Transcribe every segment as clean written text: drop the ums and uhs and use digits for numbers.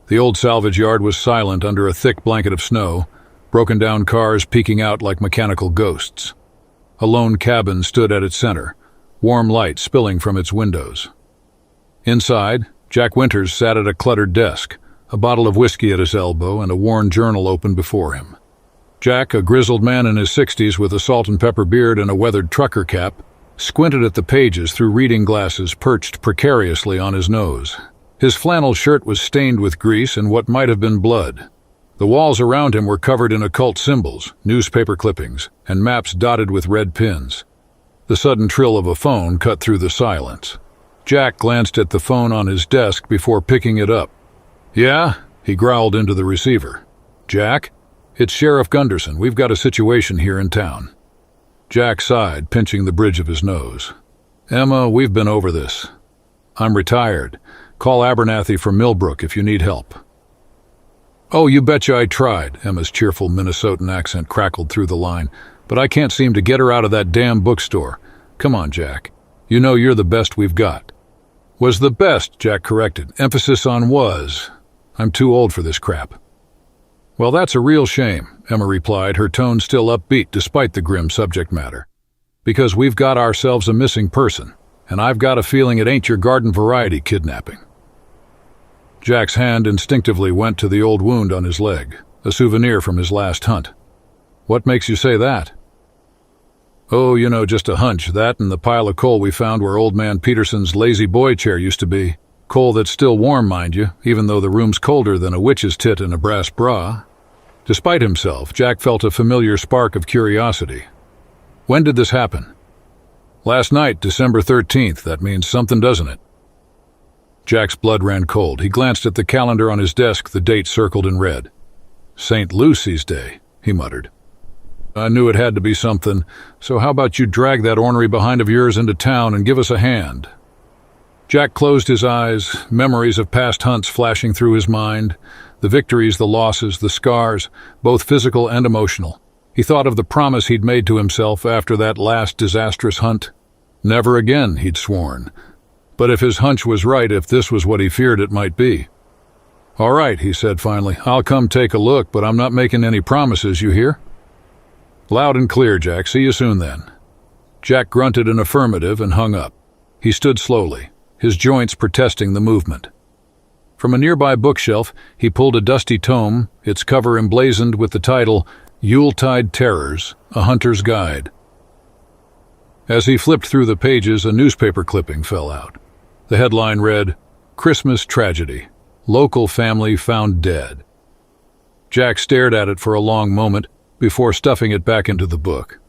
The old salvage yard was silent under a thick blanket of snow, broken down cars peeking out like mechanical ghosts. A lone cabin stood at its center, warm light spilling from its windows. Inside, Jack Winters sat at a cluttered desk, a bottle of whiskey at his elbow and a worn journal open before him. Jack, a grizzled man in his 60s with a salt and pepper beard and a weathered trucker cap, squinted at the pages through reading glasses perched precariously on his nose. His flannel shirt was stained with grease and what might have been blood. The walls around him were covered in occult symbols, newspaper clippings, and maps dotted with red pins. The sudden trill of a phone cut through the silence. Jack glanced at the phone on his desk before picking it up. "Yeah?" he growled into the receiver. "Jack? It's Sheriff Gunderson. We've got a situation here in town." Jack sighed, pinching the bridge of his nose. "Emma, we've been over this. I'm retired. Call Abernathy from Millbrook if you need help." "Oh, you betcha I tried," Emma's cheerful Minnesotan accent crackled through the line. "But I can't seem to get her out of that damn bookstore. Come on, Jack. You know you're the best we've got." "Was the best," Jack corrected. Emphasis on was. "I'm too old for this crap." "Well, that's a real shame," Emma replied, her tone still upbeat despite the grim subject matter. "Because we've got ourselves a missing person, and I've got a feeling it ain't your garden variety kidnapping." Jack's hand instinctively went to the old wound on his leg, a souvenir from his last hunt. "What makes you say that?" "Oh, just a hunch, that and the pile of coal we found where old man Peterson's lazy boy chair used to be. Coal that's still warm, mind you, even though the room's colder than a witch's tit in a brass bra." Despite himself, Jack felt a familiar spark of curiosity. "When did this happen?" "Last night, December 13th. That means something, doesn't it?" Jack's blood ran cold. He glanced at the calendar on his desk, the date circled in red. "St. Lucy's Day," he muttered. "I knew it had to be something, so how about you drag that ornery behind of yours into town and give us a hand?" Jack closed his eyes, memories of past hunts flashing through his mind, the victories, the losses, the scars, both physical and emotional. He thought of the promise he'd made to himself after that last disastrous hunt. Never again, he'd sworn. But if his hunch was right, if this was what he feared it might be. "All right," he said finally, "I'll come take a look, but I'm not making any promises, you hear?" "Loud and clear, Jack. See you soon then." Jack grunted an affirmative and hung up. He stood slowly, his joints protesting the movement. From a nearby bookshelf, he pulled a dusty tome, its cover emblazoned with the title, Yuletide Terrors, A Hunter's Guide. As he flipped through the pages, a newspaper clipping fell out. The headline read, "Christmas Tragedy. Local family found dead." Jack stared at it for a long moment before stuffing it back into the book.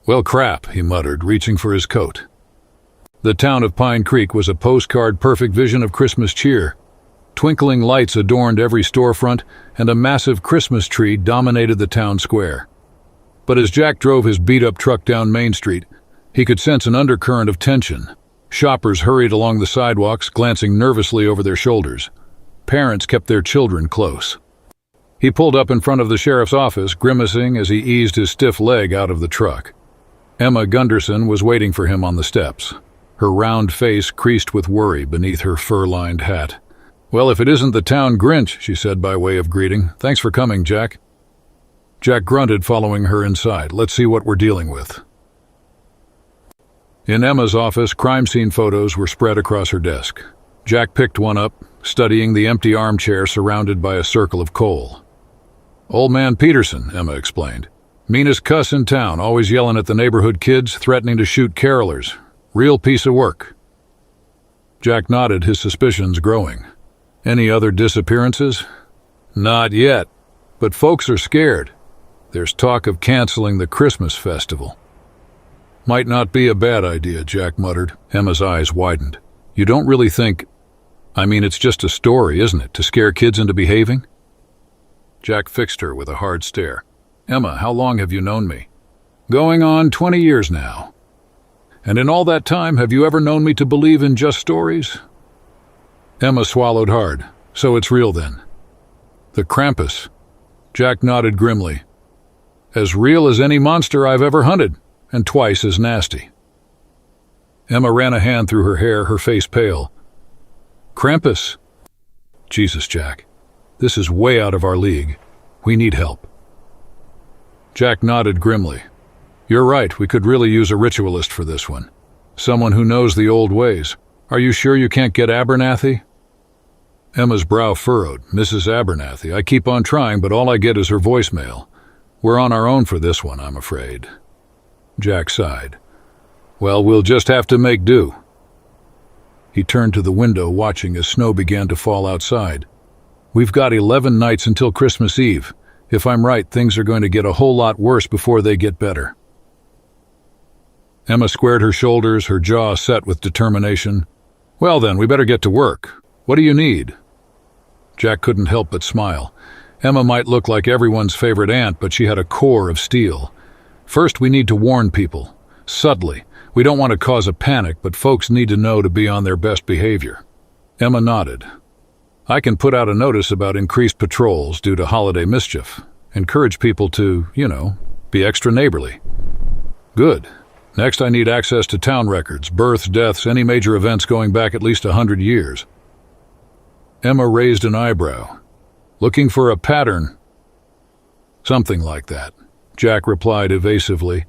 "Well, crap," he muttered, reaching for his coat. The town of Pine Creek was a postcard-perfect vision of Christmas cheer. Twinkling lights adorned every storefront, and a massive Christmas tree dominated the town square. But as Jack drove his beat-up truck down Main Street, he could sense an undercurrent of tension. Shoppers hurried along the sidewalks, glancing nervously over their shoulders. Parents kept their children close. He pulled up in front of the sheriff's office, grimacing as he eased his stiff leg out of the truck. Emma Gunderson was waiting for him on the steps, her round face creased with worry beneath her fur-lined hat. "Well, if it isn't the town Grinch," she said by way of greeting. "Thanks for coming, Jack." Jack grunted, following her inside. "Let's see what we're dealing with." In Emma's office, crime scene photos were spread across her desk. Jack picked one up, studying the empty armchair surrounded by a circle of coal. "Old man Peterson," Emma explained. "Meanest cuss in town, always yelling at the neighborhood kids, threatening to shoot carolers. Real piece of work." Jack nodded, his suspicions growing. "Any other disappearances?" "Not yet, but folks are scared. There's talk of canceling the Christmas festival." "Might not be a bad idea," Jack muttered. Emma's eyes widened. "You don't really think... it's just a story, isn't it, to scare kids into behaving?" Jack fixed her with a hard stare. "Emma, how long have you known me?" "Going on 20 years now." "And in all that time, have you ever known me to believe in just stories?" Emma swallowed hard. "So it's real then?" "The Krampus." Jack nodded grimly. "As real as any monster I've ever hunted, and twice as nasty." Emma ran a hand through her hair, her face pale. "Krampus?" "Jesus, Jack. This is way out of our league. We need help." Jack nodded grimly. "You're right, we could really use a ritualist for this one. Someone who knows the old ways. Are you sure you can't get Abernathy?" Emma's brow furrowed. "Mrs. Abernathy, I keep on trying, but all I get is her voicemail. We're on our own for this one, I'm afraid." Jack sighed. "Well, we'll just have to make do." He turned to the window, watching as snow began to fall outside. "We've got 11 nights until Christmas Eve. If I'm right, things are going to get a whole lot worse before they get better." Emma squared her shoulders, her jaw set with determination. "Well then, we better get to work. What do you need?" Jack couldn't help but smile. Emma might look like everyone's favorite aunt, but she had a core of steel. "First, we need to warn people. Subtly. We don't want to cause a panic, but folks need to know to be on their best behavior." Emma nodded. "I can put out a notice about increased patrols due to holiday mischief. Encourage people to, be extra neighborly." "Good. Next, I need access to town records, births, deaths, any major events going back at least 100 years. Emma raised an eyebrow. "Looking for a pattern?" "Something like that," Jack replied evasively.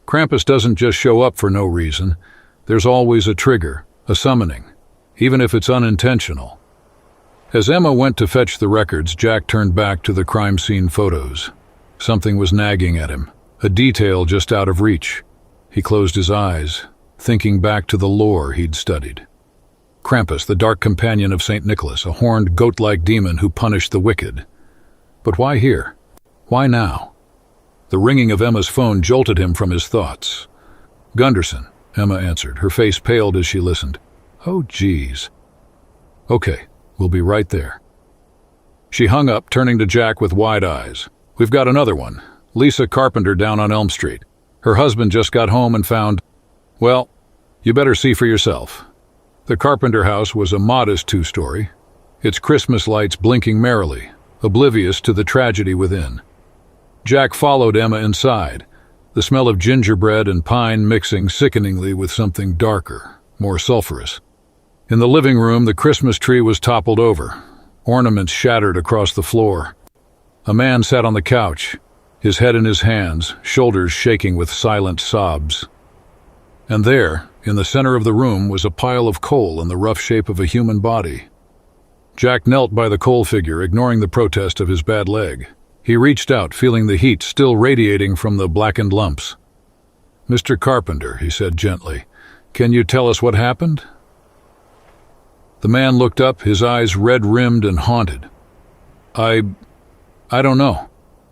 "Krampus doesn't just show up for no reason. There's always a trigger, a summoning, even if it's unintentional." As Emma went to fetch the records, Jack turned back to the crime scene photos. Something was nagging at him, a detail just out of reach. He closed his eyes, thinking back to the lore he'd studied. Krampus, the dark companion of St. Nicholas, a horned, goat-like demon who punished the wicked. But why here? Why now? The ringing of Emma's phone jolted him from his thoughts. "Gunderson," Emma answered. Her face paled as she listened. "Oh, geez." "Okay, we'll be right there." She hung up, turning to Jack with wide eyes. "We've got another one. Lisa Carpenter down on Elm Street. Her husband just got home and found... Well, you better see for yourself." The Carpenter house was a modest two-story, its Christmas lights blinking merrily, oblivious to the tragedy within. Jack followed Emma inside, the smell of gingerbread and pine mixing sickeningly with something darker, more sulfurous. In the living room, the Christmas tree was toppled over, ornaments shattered across the floor. A man sat on the couch, his head in his hands, shoulders shaking with silent sobs. And there, in the center of the room, was a pile of coal in the rough shape of a human body. Jack knelt by the coal figure, ignoring the protest of his bad leg. He reached out, feeling the heat still radiating from the blackened lumps. "Mr. Carpenter," he said gently, "can you tell us what happened?" The man looked up, his eyes red-rimmed and haunted. I don't know.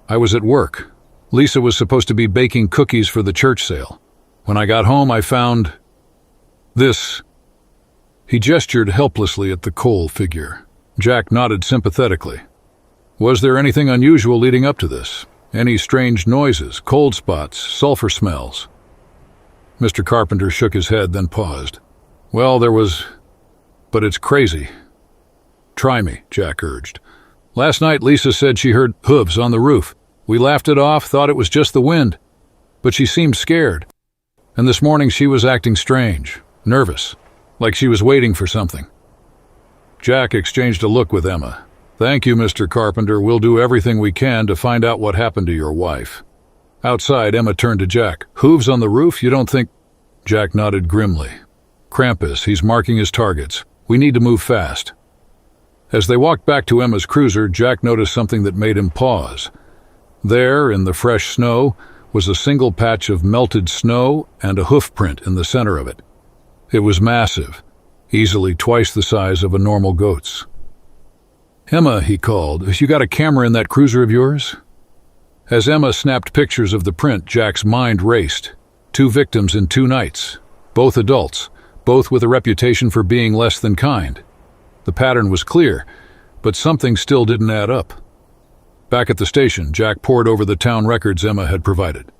I was at work. Lisa was supposed to be baking cookies for the church sale. When I got home, I found... this." He gestured helplessly at the coal figure. Jack nodded sympathetically. "Was there anything unusual leading up to this? Any strange noises, cold spots, sulfur smells?" Mr. Carpenter shook his head, then paused. "Well, there was... but it's crazy." "Try me," Jack urged. "Last night, Lisa said she heard hooves on the roof. We laughed it off, thought it was just the wind. But she seemed scared. And this morning she was acting strange, nervous, like she was waiting for something." Jack exchanged a look with Emma. "Thank you, Mr. Carpenter. We'll do everything we can to find out what happened to your wife." Outside, Emma turned to Jack. "Hooves on the roof? You don't think—" Jack nodded grimly. "Krampus, he's marking his targets. We need to move fast." As they walked back to Emma's cruiser, Jack noticed something that made him pause. There, in the fresh snow, was a single patch of melted snow and a hoof print in the center of it. It was massive, easily twice the size of a normal goat's. "Emma," he called, "you got a camera in that cruiser of yours?" As Emma snapped pictures of the print, Jack's mind raced. 2 victims in 2 nights, both adults, both with a reputation for being less than kind. The pattern was clear, but something still didn't add up. Back at the station, Jack pored over the town records Emma had provided.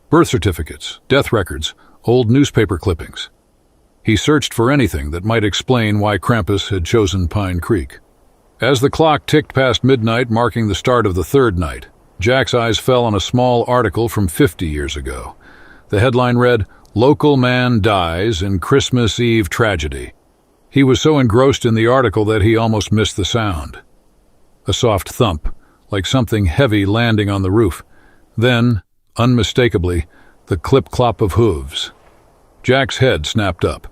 Birth certificates, death records, old newspaper clippings. He searched for anything that might explain why Krampus had chosen Pine Creek. As the clock ticked past midnight, marking the start of the 3rd night, Jack's eyes fell on a small article from 50 years ago. The headline read, "Local Man Dies in Christmas Eve Tragedy." He was so engrossed in the article that he almost missed the sound. A soft thump, like something heavy landing on the roof. Then, unmistakably, the clip-clop of hooves. Jack's head snapped up.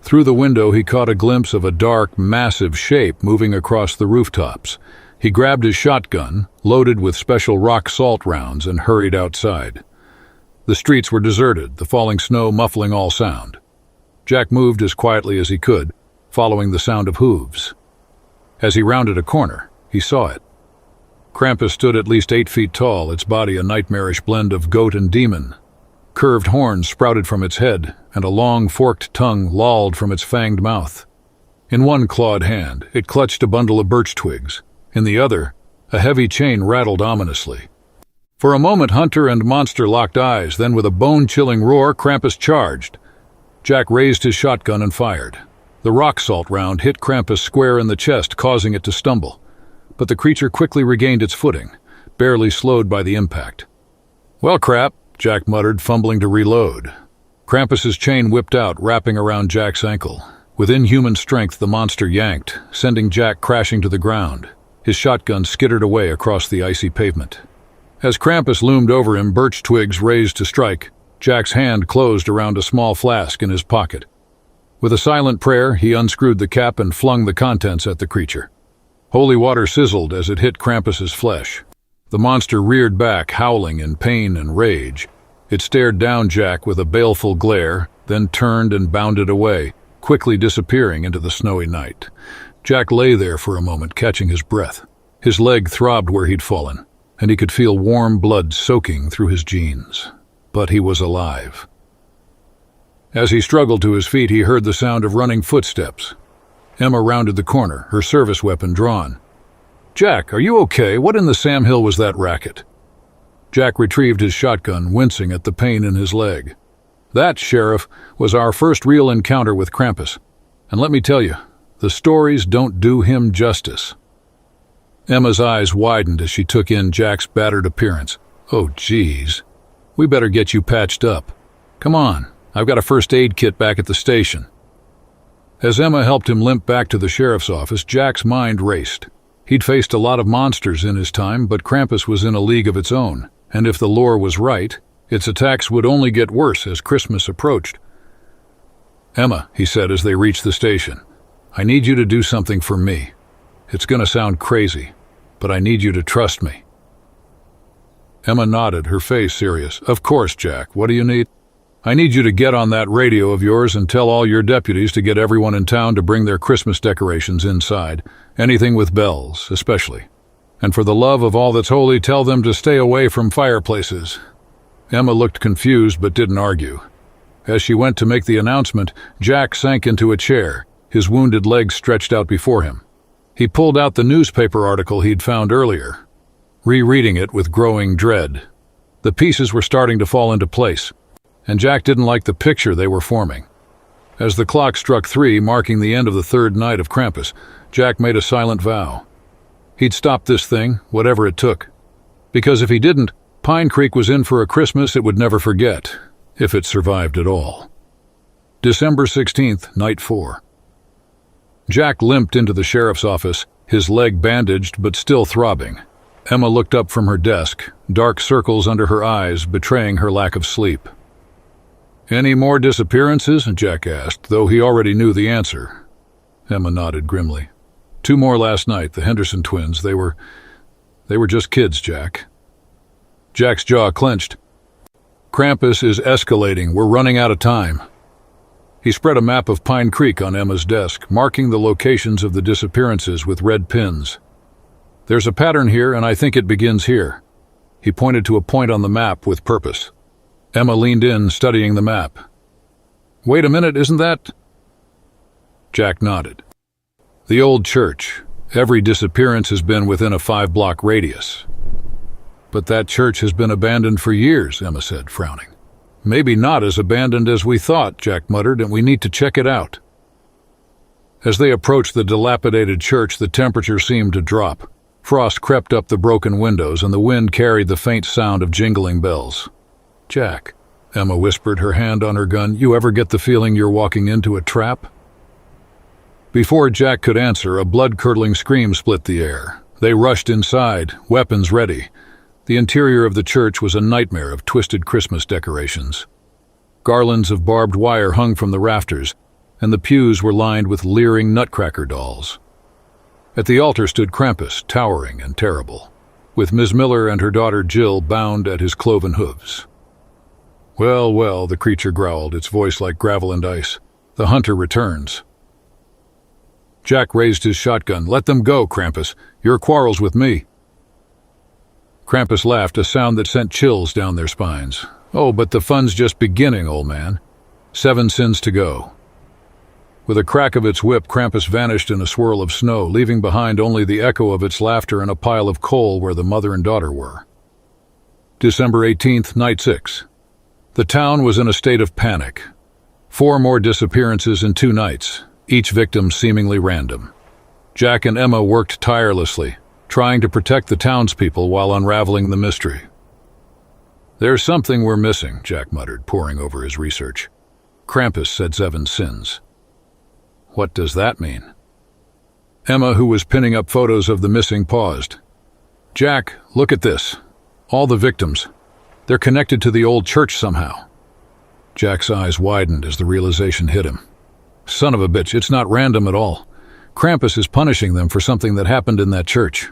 Through the window he caught a glimpse of a dark, massive shape moving across the rooftops. He grabbed his shotgun, loaded with special rock salt rounds, and hurried outside. The streets were deserted, the falling snow muffling all sound. Jack moved as quietly as he could, following the sound of hooves. As he rounded a corner, he saw it. Krampus stood at least 8 feet tall, its body a nightmarish blend of goat and demon. Curved horns sprouted from its head, and a long, forked tongue lolled from its fanged mouth. In one clawed hand, it clutched a bundle of birch twigs. In the other, a heavy chain rattled ominously. For a moment, hunter and monster locked eyes, then with a bone-chilling roar, Krampus charged. Jack raised his shotgun and fired. The rock salt round hit Krampus square in the chest, causing it to stumble. But the creature quickly regained its footing, barely slowed by the impact. "Well, crap," Jack muttered, fumbling to reload. Krampus's chain whipped out, wrapping around Jack's ankle. With inhuman strength, the monster yanked, sending Jack crashing to the ground. His shotgun skittered away across the icy pavement. As Krampus loomed over him, birch twigs raised to strike. Jack's hand closed around a small flask in his pocket. With a silent prayer, he unscrewed the cap and flung the contents at the creature. Holy water sizzled as it hit Krampus's flesh. The monster reared back, howling in pain and rage. It stared down Jack with a baleful glare, then turned and bounded away, quickly disappearing into the snowy night. Jack lay there for a moment, catching his breath. His leg throbbed where he'd fallen, and he could feel warm blood soaking through his jeans. But he was alive. As he struggled to his feet, he heard the sound of running footsteps. Emma rounded the corner, her service weapon drawn. "Jack, are you okay? What in the Sam Hill was that racket?" Jack retrieved his shotgun, wincing at the pain in his leg. "That, Sheriff, was our first real encounter with Krampus. And let me tell you, the stories don't do him justice." Emma's eyes widened as she took in Jack's battered appearance. "Oh, geez. We better get you patched up. Come on, I've got a first aid kit back at the station." As Emma helped him limp back to the sheriff's office, Jack's mind raced. He'd faced a lot of monsters in his time, but Krampus was in a league of its own, and if the lore was right, its attacks would only get worse as Christmas approached. "Emma," he said as they reached the station, "I need you to do something for me. It's gonna sound crazy, but I need you to trust me." Emma nodded, her face serious. "Of course, Jack. What do you need?" "I need you to get on that radio of yours and tell all your deputies to get everyone in town to bring their Christmas decorations inside. Anything with bells, especially. And for the love of all that's holy, tell them to stay away from fireplaces." Emma looked confused but didn't argue. As she went to make the announcement, Jack sank into a chair, his wounded legs stretched out before him. He pulled out the newspaper article he'd found earlier, rereading it with growing dread. The pieces were starting to fall into place, and Jack didn't like the picture they were forming. As the clock struck 3, marking the end of the third night of Krampus, Jack made a silent vow. He'd stop this thing, whatever it took. Because if he didn't, Pine Creek was in for a Christmas it would never forget, if it survived at all. December 16th, Night 4. Jack limped into the sheriff's office, his leg bandaged but still throbbing. Emma looked up from her desk, dark circles under her eyes betraying her lack of sleep. "Any more disappearances?" Jack asked, though he already knew the answer. Emma nodded grimly. "2 more last night, the Henderson twins. They were just kids, Jack." Jack's jaw clenched. "Krampus is escalating. We're running out of time." He spread a map of Pine Creek on Emma's desk, marking the locations of the disappearances with red pins. "There's a pattern here, and I think it begins here." He pointed to a point on the map with purpose. Emma leaned in, studying the map. "Wait a minute, isn't that—" Jack nodded. "The old church. Every disappearance has been within a 5-block radius." "But that church has been abandoned for years," Emma said, frowning. "Maybe not as abandoned as we thought," Jack muttered, "and we need to check it out." As they approached the dilapidated church, the temperature seemed to drop. Frost crept up the broken windows, and the wind carried the faint sound of jingling bells. "Jack," Emma whispered, her hand on her gun, "you ever get the feeling you're walking into a trap?" Before Jack could answer, a blood-curdling scream split the air. They rushed inside, weapons ready. The interior of the church was a nightmare of twisted Christmas decorations. Garlands of barbed wire hung from the rafters, and the pews were lined with leering nutcracker dolls. At the altar stood Krampus, towering and terrible, with Miss Miller and her daughter Jill bound at his cloven hooves. "Well, well," the creature growled, its voice like gravel and ice. "The hunter returns." Jack raised his shotgun. "Let them go, Krampus. Your quarrel's with me." Krampus laughed, a sound that sent chills down their spines. "Oh, but the fun's just beginning, old man. 7 sins to go." With a crack of its whip, Krampus vanished in a swirl of snow, leaving behind only the echo of its laughter and a pile of coal where the mother and daughter were. December 18th, Night 6. The town was in a state of panic. 4 more disappearances in 2 nights, each victim seemingly random. Jack and Emma worked tirelessly, trying to protect the townspeople while unraveling the mystery. "There's something we're missing," Jack muttered, poring over his research. Krampus said 7 sins. What does that mean? Emma, who was pinning up photos of the missing, paused. "Jack, look at this. All the victims. They're connected to the old church somehow." Jack's eyes widened as the realization hit him. Son of a bitch, it's not random at all. Krampus is punishing them for something that happened in that church.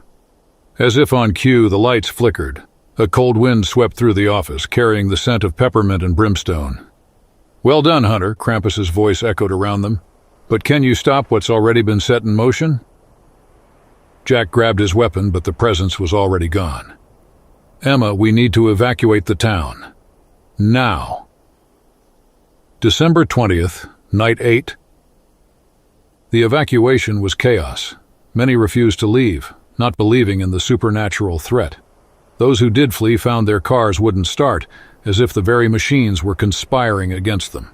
As if on cue, the lights flickered. A cold wind swept through the office, carrying the scent of peppermint and brimstone. "Well done, Hunter," Krampus's voice echoed around them. "But can you stop what's already been set in motion?" Jack grabbed his weapon, but the presence was already gone. "Emma, we need to evacuate the town. Now." December 20th, Night 8. The evacuation was chaos. Many refused to leave, not believing in the supernatural threat. Those who did flee found their cars wouldn't start, as if the very machines were conspiring against them.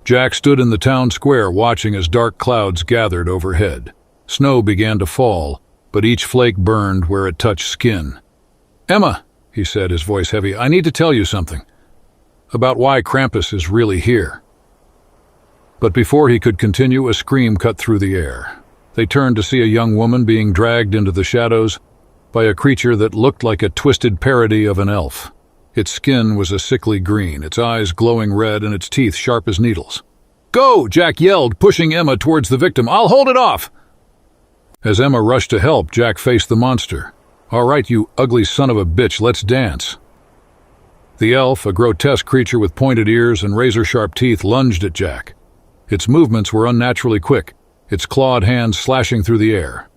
Jack stood in the town square watching as dark clouds gathered overhead. Snow began to fall, but each flake burned where it touched skin. "Emma," he said, his voice heavy, "I need to tell you something. About why Krampus is really here." But before he could continue, a scream cut through the air. They turned to see a young woman being dragged into the shadows by a creature that looked like a twisted parody of an elf. Its skin was a sickly green, its eyes glowing red, and its teeth sharp as needles. "Go!" Jack yelled, pushing Emma towards the victim. "I'll hold it off!" As Emma rushed to help, Jack faced the monster. "All right, you ugly son of a bitch, let's dance." The elf, a grotesque creature with pointed ears and razor-sharp teeth, lunged at Jack. Its movements were unnaturally quick, its clawed hands slashing through the air.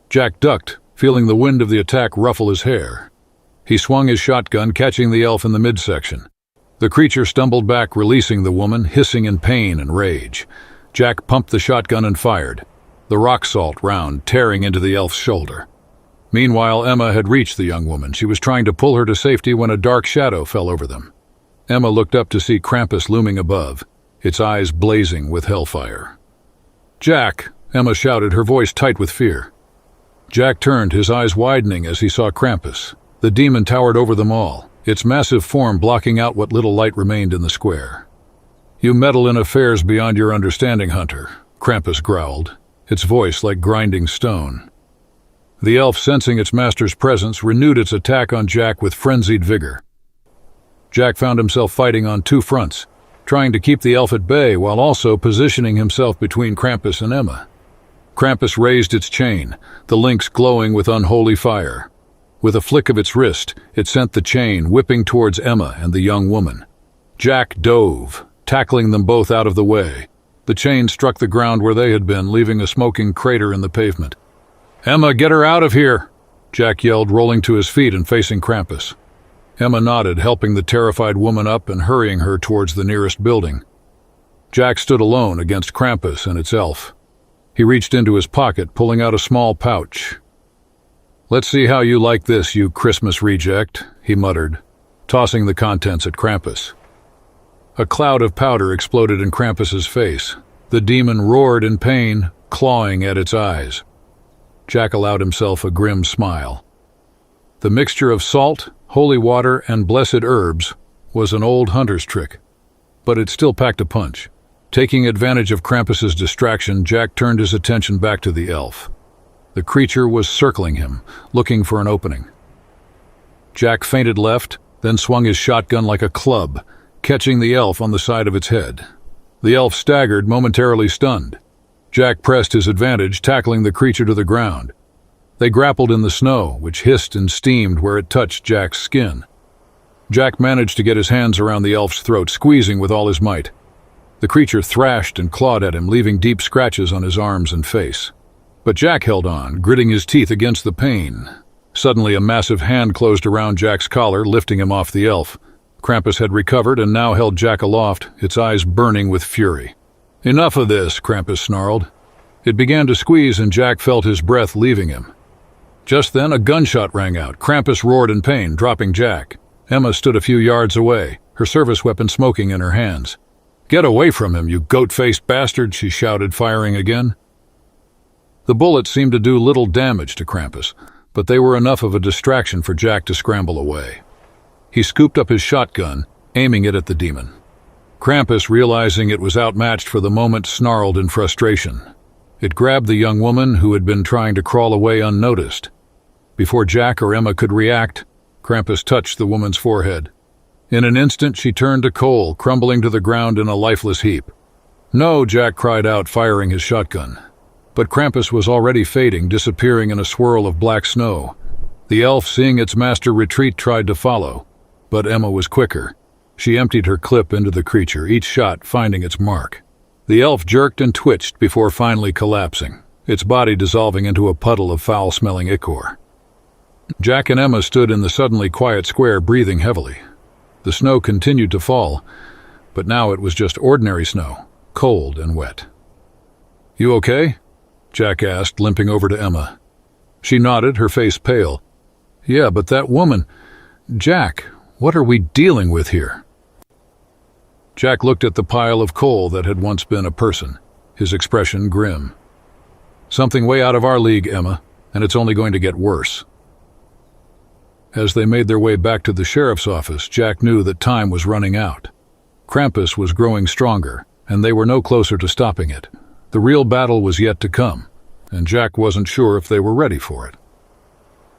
Jack ducked, feeling the wind of the attack ruffle his hair. He swung his shotgun, catching the elf in the midsection. The creature stumbled back, releasing the woman, hissing in pain and rage. Jack pumped the shotgun and fired, the rock salt round tearing into the elf's shoulder. Meanwhile, Emma had reached the young woman. She was trying to pull her to safety when a dark shadow fell over them. Emma looked up to see Krampus looming above, its eyes blazing with hellfire. "Jack!" Emma shouted, her voice tight with fear. Jack turned, his eyes widening as he saw Krampus. The demon towered over them all, its massive form blocking out what little light remained in the square. "You meddle in affairs beyond your understanding, Hunter," Krampus growled, its voice like grinding stone. The elf, sensing its master's presence, renewed its attack on Jack with frenzied vigor. Jack found himself fighting on 2 fronts, trying to keep the elf at bay while also positioning himself between Krampus and Emma. Krampus raised its chain, the links glowing with unholy fire. With a flick of its wrist, it sent the chain whipping towards Emma and the young woman. Jack dove, tackling them both out of the way. The chain struck the ground where they had been, leaving a smoking crater in the pavement. "Emma, get her out of here!" Jack yelled, rolling to his feet and facing Krampus. Emma nodded, helping the terrified woman up and hurrying her towards the nearest building. Jack stood alone against Krampus and its elf. He reached into his pocket, pulling out a small pouch. "Let's see how you like this, you Christmas reject," he muttered, tossing the contents at Krampus. A cloud of powder exploded in Krampus's face. The demon roared in pain, clawing at its eyes. Jack allowed himself a grim smile. The mixture of salt, holy water, and blessed herbs was an old hunter's trick, but it still packed a punch. Taking advantage of Krampus's distraction, Jack turned his attention back to the elf. The creature was circling him, looking for an opening. Jack feinted left, then swung his shotgun like a club, catching the elf on the side of its head. The elf staggered, momentarily stunned. Jack pressed his advantage, tackling the creature to the ground. They grappled in the snow, which hissed and steamed where it touched Jack's skin. Jack managed to get his hands around the elf's throat, squeezing with all his might. The creature thrashed and clawed at him, leaving deep scratches on his arms and face. But Jack held on, gritting his teeth against the pain. Suddenly, a massive hand closed around Jack's collar, lifting him off the elf. Krampus had recovered and now held Jack aloft, its eyes burning with fury. "Enough of this," Krampus snarled. It began to squeeze and Jack felt his breath leaving him. Just then, a gunshot rang out. Krampus roared in pain, dropping Jack. Emma stood a few yards away, her service weapon smoking in her hands. "Get away from him, you goat-faced bastard," she shouted, firing again. The bullets seemed to do little damage to Krampus, but they were enough of a distraction for Jack to scramble away. He scooped up his shotgun, aiming it at the demon. Krampus, realizing it was outmatched for the moment, snarled in frustration. It grabbed the young woman who had been trying to crawl away unnoticed. Before Jack or Emma could react, Krampus touched the woman's forehead. In an instant, she turned to coal, crumbling to the ground in a lifeless heap. "No," Jack cried out, firing his shotgun. But Krampus was already fading, disappearing in a swirl of black snow. The elf, seeing its master retreat, tried to follow. But Emma was quicker. She emptied her clip into the creature, each shot finding its mark. The elf jerked and twitched before finally collapsing, its body dissolving into a puddle of foul-smelling ichor. Jack and Emma stood in the suddenly quiet square, breathing heavily. The snow continued to fall, but now it was just ordinary snow, cold and wet. "You okay?" Jack asked, limping over to Emma. She nodded, her face pale. "Yeah, but that woman... Jack, what are we dealing with here?" Jack looked at the pile of coal that had once been a person, his expression grim. "Something way out of our league, Emma, and it's only going to get worse." As they made their way back to the sheriff's office, Jack knew that time was running out. Krampus was growing stronger, and they were no closer to stopping it. The real battle was yet to come, and Jack wasn't sure if they were ready for it.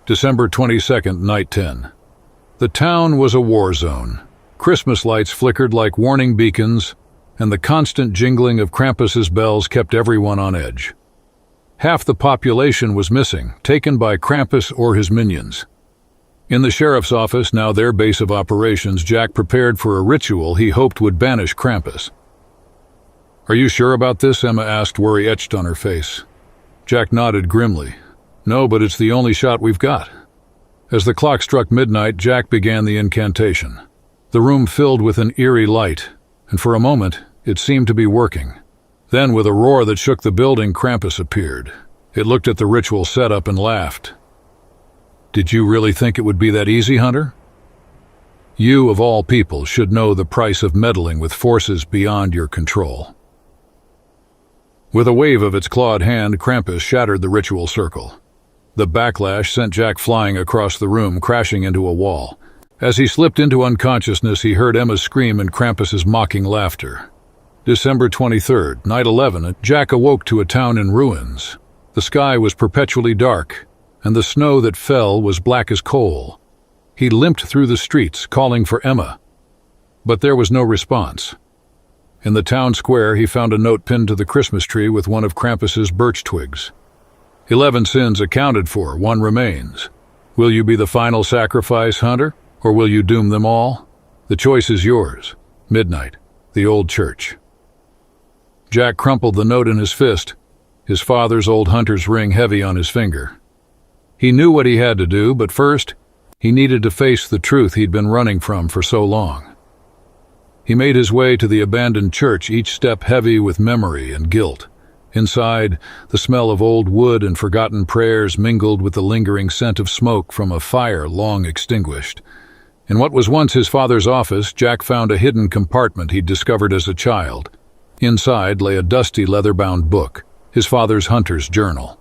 December 22nd, night 10. The town was a war zone. Christmas lights flickered like warning beacons, and the constant jingling of Krampus's bells kept everyone on edge. Half the population was missing, taken by Krampus or his minions. In the sheriff's office, now their base of operations, Jack prepared for a ritual he hoped would banish Krampus. "Are you sure about this?" Emma asked, worry etched on her face. Jack nodded grimly. "No, but it's the only shot we've got." As the clock struck midnight, Jack began the incantation. The room filled with an eerie light, and for a moment, it seemed to be working. Then, with a roar that shook the building, Krampus appeared. It looked at the ritual setup and laughed. "Did you really think it would be that easy, Hunter? You, of all people, should know the price of meddling with forces beyond your control." With a wave of its clawed hand, Krampus shattered the ritual circle. The backlash sent Jack flying across the room, crashing into a wall. As he slipped into unconsciousness, he heard Emma's scream and Krampus's mocking laughter. December 23rd, night 11, Jack awoke to a town in ruins. The sky was perpetually dark, and the snow that fell was black as coal. He limped through the streets, calling for Emma. But there was no response. In the town square, he found a note pinned to the Christmas tree with one of Krampus's birch twigs. 11 sins accounted for, one remains. Will you be the final sacrifice, Hunter, or will you doom them all? The choice is yours. Midnight, the old church. Jack crumpled the note in his fist, his father's old hunter's ring heavy on his finger. He knew what he had to do, but first, he needed to face the truth he'd been running from for so long. He made his way to the abandoned church, each step heavy with memory and guilt. Inside, the smell of old wood and forgotten prayers mingled with the lingering scent of smoke from a fire long extinguished. In what was once his father's office, Jack found a hidden compartment he'd discovered as a child. Inside lay a dusty leather-bound book, his father's hunter's journal.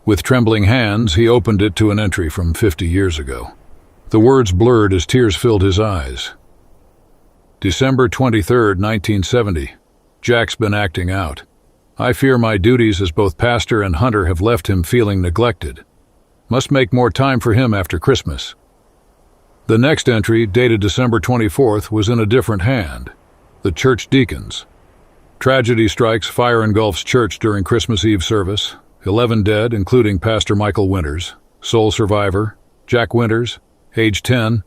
With trembling hands, he opened it to an entry from 50 years ago. The words blurred as tears filled his eyes. December 23rd, 1970. Jack's been acting out. I fear my duties as both pastor and hunter have left him feeling neglected. Must make more time for him after Christmas." The next entry, dated December 24th, was in a different hand. The church deacons. Tragedy strikes fire engulfs church during Christmas Eve service. 11 dead, including Pastor Michael Winters. Sole survivor, Jack Winters, age 10,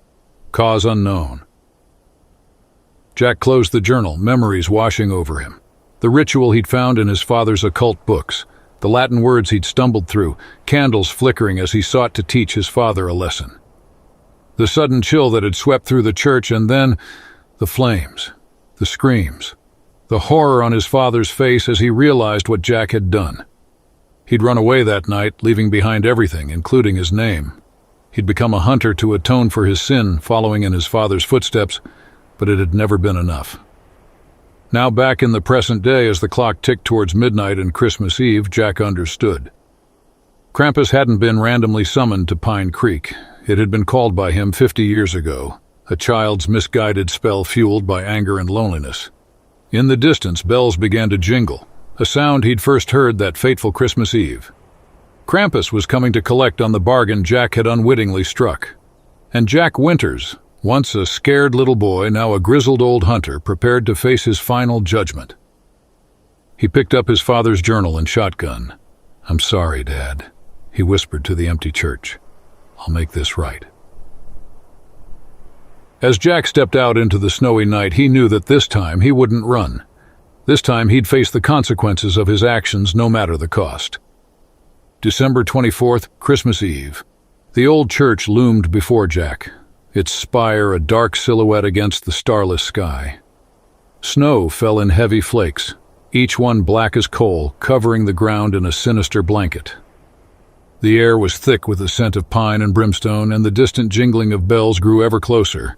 cause unknown. Jack closed the journal, memories washing over him. The ritual he'd found in his father's occult books, the Latin words he'd stumbled through, candles flickering as he sought to teach his father a lesson. The sudden chill that had swept through the church, and then the flames, the screams, the horror on his father's face as he realized what Jack had done. He'd run away that night, leaving behind everything, including his name. He'd become a hunter to atone for his sin, following in his father's footsteps, but it had never been enough. Now back in the present day, as the clock ticked towards midnight and Christmas Eve, Jack understood. Krampus hadn't been randomly summoned to Pine Creek. It had been called by him 50 years ago, a child's misguided spell fueled by anger and loneliness. In the distance, bells began to jingle, a sound he'd first heard that fateful Christmas Eve. Krampus was coming to collect on the bargain Jack had unwittingly struck. And Jack Winters, once a scared little boy, now a grizzled old hunter, prepared to face his final judgment. He picked up his father's journal and shotgun. "I'm sorry, Dad," he whispered to the empty church. "I'll make this right." As Jack stepped out into the snowy night, he knew that this time he wouldn't run. This time he'd face the consequences of his actions, no matter the cost. December 24th, Christmas Eve. The old church loomed before Jack, its spire a dark silhouette against the starless sky. Snow fell in heavy flakes, each one black as coal, covering the ground in a sinister blanket. The air was thick with the scent of pine and brimstone, and the distant jingling of bells grew ever closer.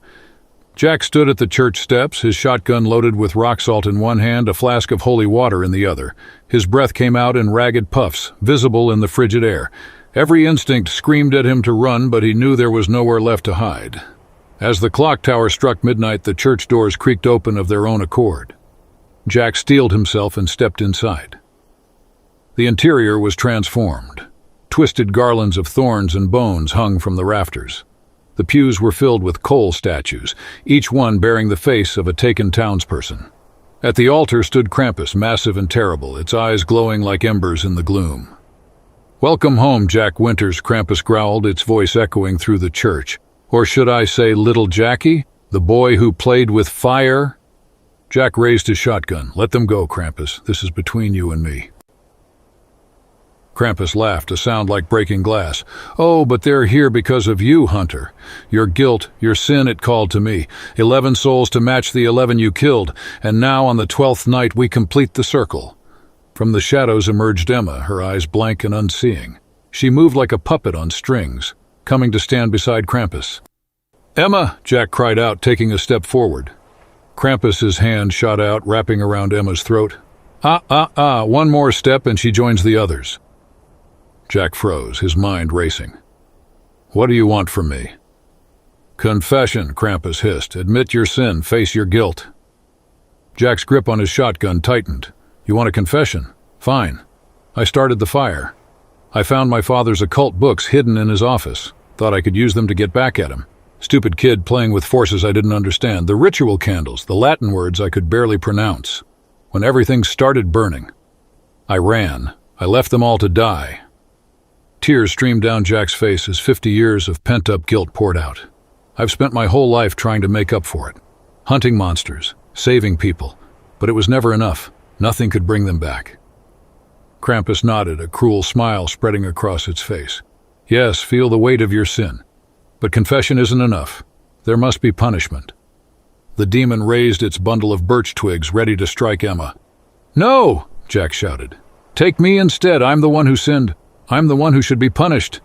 Jack stood at the church steps, his shotgun loaded with rock salt in one hand, a flask of holy water in the other. His breath came out in ragged puffs, visible in the frigid air. Every instinct screamed at him to run, but he knew there was nowhere left to hide. As the clock tower struck midnight, the church doors creaked open of their own accord. Jack steeled himself and stepped inside. The interior was transformed. Twisted garlands of thorns and bones hung from the rafters. The pews were filled with coal statues, each one bearing the face of a taken townsperson. At the altar stood Krampus, massive and terrible, its eyes glowing like embers in the gloom. "Welcome home, Jack Winters," Krampus growled, its voice echoing through the church. "Or should I say little Jackie, the boy who played with fire?" Jack raised his shotgun. "Let them go, Krampus. This is between you and me." Krampus laughed, a sound like breaking glass. "Oh, but they're here because of you, Hunter. Your guilt, your sin, it called to me. 11 souls to match the 11 you killed, and now on the 12th night we complete the circle." From the shadows emerged Emma, her eyes blank and unseeing. She moved like a puppet on strings, coming to stand beside Krampus. "Emma!" Jack cried out, taking a step forward. Krampus's hand shot out, wrapping around Emma's throat. One more step and she joins the others." Jack froze, his mind racing. "What do you want from me?" "Confession," Krampus hissed. "Admit your sin, face your guilt." Jack's grip on his shotgun tightened. "You want a confession? Fine. I started the fire. I found my father's occult books hidden in his office. Thought I could use them to get back at him. Stupid kid playing with forces I didn't understand. The ritual candles, the Latin words I could barely pronounce. When everything started burning, I ran. I left them all to die." Tears streamed down Jack's face as 50 years of pent-up guilt poured out. "I've spent my whole life trying to make up for it. Hunting monsters, saving people, but it was never enough. Nothing could bring them back." Krampus nodded, a cruel smile spreading across its face. "Yes, feel the weight of your sin. But confession isn't enough. There must be punishment." The demon raised its bundle of birch twigs, ready to strike Emma. "No!" Jack shouted. "Take me instead. I'm the one who sinned. I'm the one who should be punished."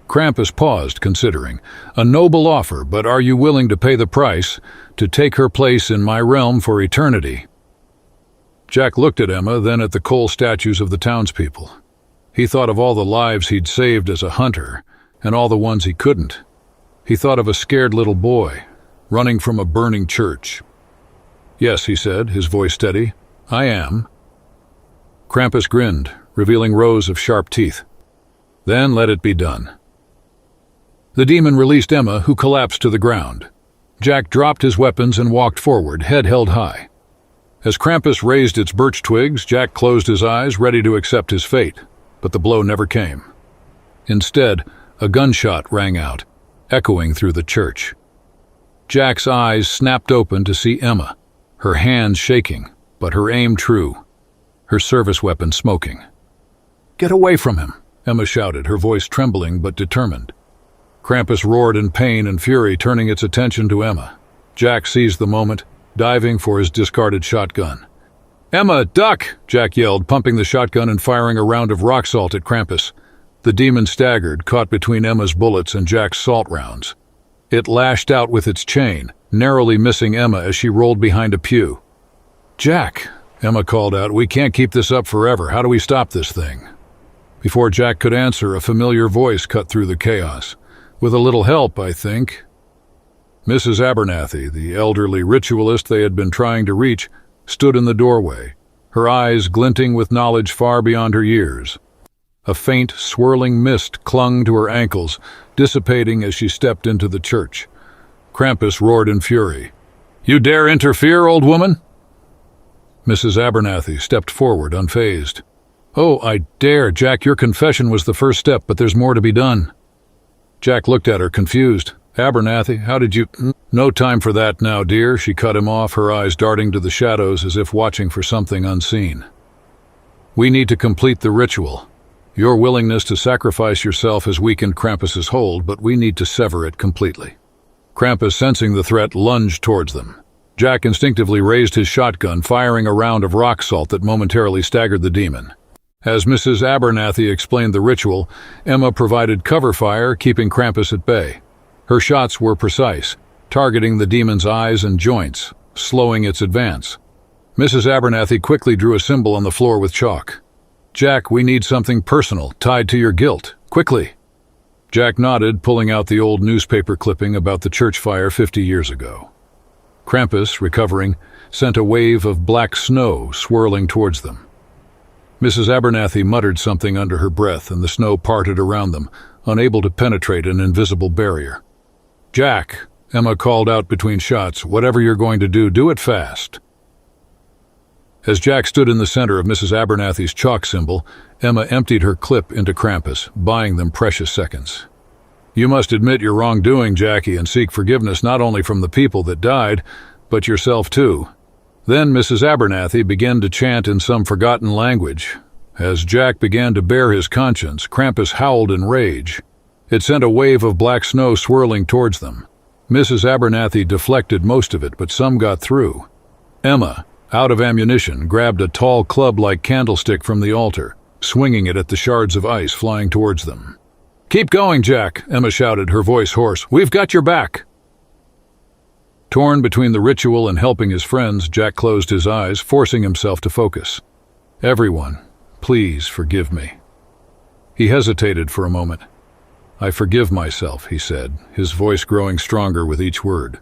Krampus paused, considering. "A noble offer, but are you willing to pay the price, to take her place in my realm for eternity?" Jack looked at Emma, then at the coal statues of the townspeople. He thought of all the lives he'd saved as a hunter, and all the ones he couldn't. He thought of a scared little boy, running from a burning church. "Yes," he said, his voice steady. "I am." Krampus grinned, revealing rows of sharp teeth. Then let it be done. The demon released Emma, who collapsed to the ground. Jack dropped his weapons and walked forward, head held high. As Krampus raised its birch twigs, Jack closed his eyes, ready to accept his fate, but the blow never came. Instead, a gunshot rang out, echoing through the church. Jack's eyes snapped open to see Emma, her hands shaking, but her aim true, her service weapon smoking. "Get away from him," Emma shouted, her voice trembling but determined. Krampus roared in pain and fury, turning its attention to Emma. Jack seized the moment, diving for his discarded shotgun. "Emma, duck!" Jack yelled, pumping the shotgun and firing a round of rock salt at Krampus. The demon staggered, caught between Emma's bullets and Jack's salt rounds. It lashed out with its chain, narrowly missing Emma as she rolled behind a pew. "Jack," Emma called out, "we can't keep this up forever. How do we stop this thing?" Before Jack could answer, a familiar voice cut through the chaos. "With a little help, I think." Mrs. Abernathy, the elderly ritualist they had been trying to reach, stood in the doorway, her eyes glinting with knowledge far beyond her years. A faint, swirling mist clung to her ankles, dissipating as she stepped into the church. Krampus roared in fury. "You dare interfere, old woman?" Mrs. Abernathy stepped forward, unfazed. "Oh, I dare, Jack. Your confession was the first step, but there's more to be done." Jack looked at her, confused. "Abernathy, how did you—" "No time for that now, dear," she cut him off, her eyes darting to the shadows as if watching for something unseen. "We need to complete the ritual. Your willingness to sacrifice yourself has weakened Krampus's hold, but we need to sever it completely." Krampus, sensing the threat, lunged towards them. Jack instinctively raised his shotgun, firing a round of rock salt that momentarily staggered the demon. As Mrs. Abernathy explained the ritual, Emma provided cover fire, keeping Krampus at bay. Her shots were precise, targeting the demon's eyes and joints, slowing its advance. Mrs. Abernathy quickly drew a symbol on the floor with chalk. "Jack, we need something personal, tied to your guilt. Quickly!" Jack nodded, pulling out the old newspaper clipping about the church fire 50 years ago. Krampus, recovering, sent a wave of black snow swirling towards them. Mrs. Abernathy muttered something under her breath, and the snow parted around them, unable to penetrate an invisible barrier. "Jack," Emma called out between shots, "whatever you're going to do, do it fast." As Jack stood in the center of Mrs. Abernathy's chalk symbol, Emma emptied her clip into Krampus, buying them precious seconds. "You must admit your wrongdoing, Jackie, and seek forgiveness not only from the people that died, but yourself too." Then Mrs. Abernathy began to chant in some forgotten language. As Jack began to bare his conscience, Krampus howled in rage. It sent a wave of black snow swirling towards them. Mrs. Abernathy deflected most of it, but some got through. Emma, out of ammunition, grabbed a tall club-like candlestick from the altar, swinging it at the shards of ice flying towards them. "Keep going, Jack," Emma shouted, her voice hoarse. "We've got your back." Torn between the ritual and helping his friends, Jack closed his eyes, forcing himself to focus. "Everyone, please forgive me." He hesitated for a moment. "I forgive myself," he said, his voice growing stronger with each word.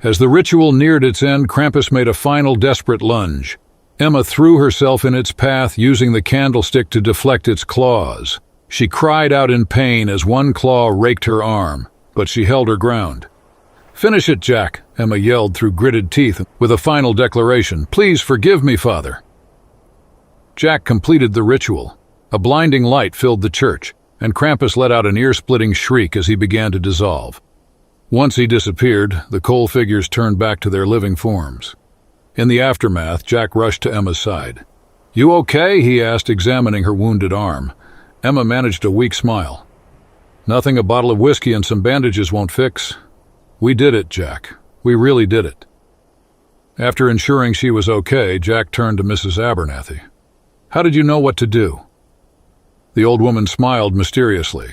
As the ritual neared its end, Krampus made a final desperate lunge. Emma threw herself in its path, using the candlestick to deflect its claws. She cried out in pain as one claw raked her arm, but she held her ground. "Finish it, Jack," Emma yelled through gritted teeth, with a final declaration. "Please forgive me, Father." Jack completed the ritual. A blinding light filled the church, and Krampus let out an ear-splitting shriek as he began to dissolve. Once he disappeared, the coal figures turned back to their living forms. In the aftermath, Jack rushed to Emma's side. "You okay?" he asked, examining her wounded arm. Emma managed a weak smile. "Nothing a bottle of whiskey and some bandages won't fix." "We did it, Jack. We really did it." After ensuring she was okay, Jack turned to Mrs. Abernathy. "How did you know what to do?" The old woman smiled mysteriously.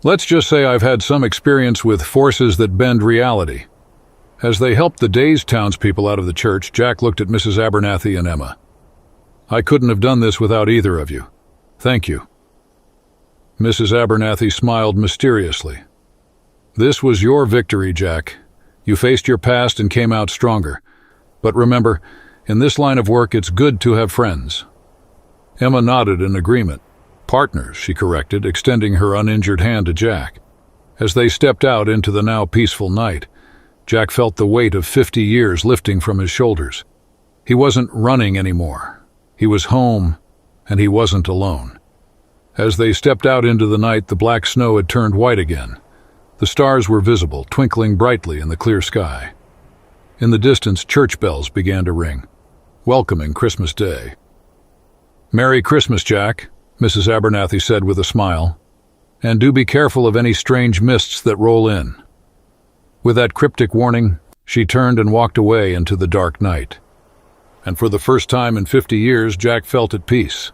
"Let's just say I've had some experience with forces that bend reality." As they helped the dazed townspeople out of the church, Jack looked at Mrs. Abernathy and Emma. "I couldn't have done this without either of you. Thank you." Mrs. Abernathy smiled mysteriously. "This was your victory, Jack. You faced your past and came out stronger. But remember, in this line of work, it's good to have friends." Emma nodded in agreement. Partners, she corrected, extending her uninjured hand to Jack. As they stepped out into the now peaceful night, Jack felt the weight of 50 years lifting from his shoulders. He wasn't running anymore. He was home, and he wasn't alone. As they stepped out into the night, the black snow had turned white again. The stars were visible, twinkling brightly in the clear sky. In the distance, church bells began to ring, welcoming Christmas Day. "Merry Christmas, Jack," Mrs. Abernathy said with a smile. "And do be careful of any strange mists that roll in." With that cryptic warning, she turned and walked away into the dark night. And for the first time in 50 years, Jack felt at peace.